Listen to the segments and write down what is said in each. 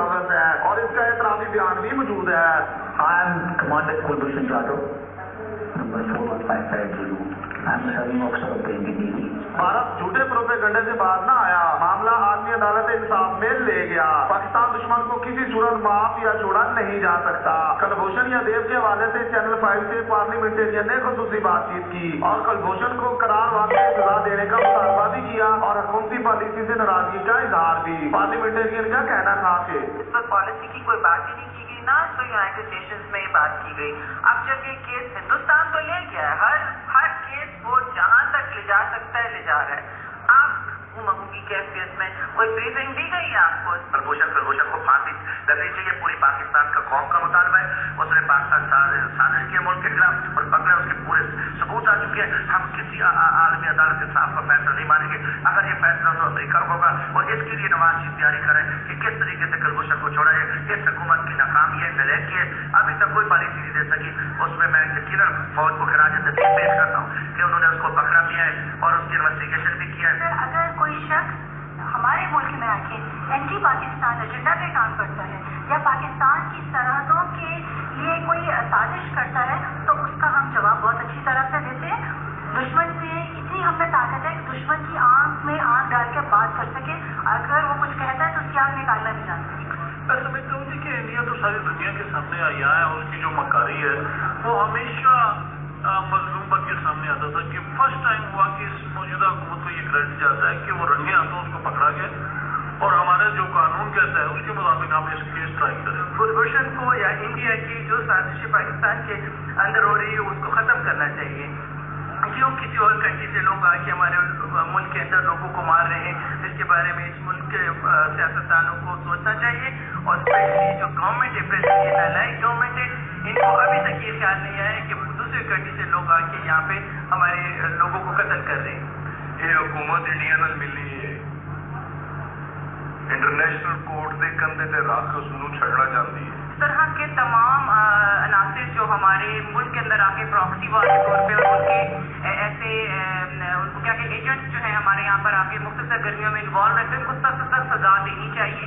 ملوث ہے اور اس کا اعتراضی بیان بھی موجود ہے۔ I am Commander Kulbhushan Jadhav, number 4155 I am serving officer of the Indian Navy. Bharat جھوٹے پروپیگنڈے سے باہر نہ آیا، معاملہ عالمی عدالت انصاف میں لے گیا۔ پاکستان دشمن کو کسی صورت معاف یا چھوڑا نہیں جا سکتا۔ کلبھوشن یادیو کے حوالے سے چینل 5 سے پارلیمنٹرین نے خصوصی بات چیت کی اور کلبھوشن کو قرار واقعی سزا دینے کا مطالبہ بھی کیا اور حکومتی پالیسی سے ناراضگی کا اظہار بھی۔ پارلیمنٹرین کا کہنا تھا کہ اس پر پالیسی کی کوئی بات ہی نہیں کی گئی، نہ تو یونائیٹڈ نیشنز میں یہ بات کی گئی۔ اب جب یہ کیس ہندوستان کو لے گیا ہے، ہر کیس وہ جہاں تک لے جا سکتا ہے لے جا رہا ہے۔ آپ کی کیفیت میں کوئی بریفنگ دی گئی ہے آپ کو؟ کلبھوشن کو پھانسی لگنی چاہیے، پوری پاکستان کا قوم کا مطالبہ ہے۔ اس نے پاکستان سازش کی ملک کے خلاف اور پکڑے، اس کے پورے ثبوت آ چکے ہیں۔ ہم کسی عالمی عدالت انصاف کا فیصلہ نہیں مانیں گے۔ اگر یہ فیصلہ تو امریکہ ہوگا اور اس کے لیے نواز شریف تیاری کریں کہ کس طریقے سے کلبھوشن کو چھوڑا جائے۔ اس حکومت کی ناکامی ہے، فیلئر کی ہے، ابھی تک کوئی پالیسی نہیں دے سکی۔ اس میں میں یقیناً فوج کو خراج تحسین پیش کرتا ہوں کہ انہوں نے اس کو پکڑا بھی ہے اور اس کی انویسٹیگیشن بھی کیا ہے۔ اگر کوئی شخص ہمارے ملک میں آ کے اینٹی پاکستان ایجنڈا پہ کام کرتا ہے یا پاکستان کی سرحدوں کے لیے کوئی سازش کرتا ہے تو اس کا ہم جواب بہت اچھی طرح سے دیتے ہیں۔ دشمن سے اتنی ہم میں طاقت ہے کہ دشمن کی آنکھ میں آنکھ ڈال کے بات کر سکے، اگر وہ کچھ کہتا ہے تو اس کی آنکھ نکالنا بھی جانتا ہے۔ میں سمجھتا ہوں کہ انڈیا تو ساری دنیا کے سامنے آیا ہے اور اس کی جو مکاری ہے وہ ہمیشہ مظلوم بن کے سامنے آتا تھا کہ فرسٹ ٹائم ہوا کہ اس موجودہ حکومت کو یہ کریڈٹ جاتا ہے کہ وہ رنگے ہاتھوں اس کو پکڑا گیا اور ہمارا جو قانون کہتا ہے اس کے مطابق ہم اس کیس ٹرائی کریں۔ کلبھوشن کو یا انڈیا کی جو سازش پاکستان کے اندر ہو رہی ہے اس کو ختم کرنا چاہیے۔ کیوں کسی اور کنٹری سے لوگ آ کے ہمارے ملک کے اندر لوگوں کو مار رہے ہیں؟ اس کے بارے میں اس ملک کے سیاستدانوں کو سوچنا چاہیے اور اسپیشلی جو گورنمنٹ ہے، نالائق گورنمنٹ ہے، ان کو ابھی تک یہ خیال نہیں آیا کہ دوسرے کنٹری سے لوگ آ کے یہاں پہ ہمارے لوگوں کو قتل کر رہے ہیں۔ یہ حکومت انڈیا نال ملی ہے، انٹرنیشنل کورٹ دے کندھے تے رکھ اس نوں چھڑنا چاہتی ہے۔ اس طرح کے تمام عناصر جو ہمارے ملک کے اندر آ کے پراکسی وار کے طور پہ اور ان کے ایسے کیا کہ ایجنٹس جو ہیں ہمارے یہاں پر آ کے مختصر گرمیوں میں انوالو رہتے ہیں، ان کو سخت سے سخت سزا دینی چاہیے۔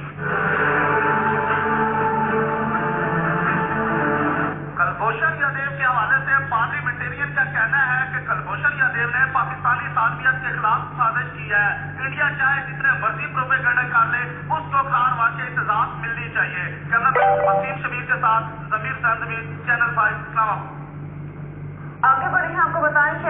کلبھوشن یادیو کے حوالے سے پارلیمنٹرین کا کہنا ہے کہ کلبھوشن یادیو نے پاکستانی تعلیمیت کے خلاف سازش کی ہے۔ انڈیا چاہے جتنے مرضی پروپیگنڈا کر لے، اس کو قرار واقعی سزا ملنی چاہیے۔ وسیم شبیر کے ساتھ ضمیر سنزمیر، چینل 5 اسلام آباد۔ آگے بڑھیں، آپ کو بتائیں کہ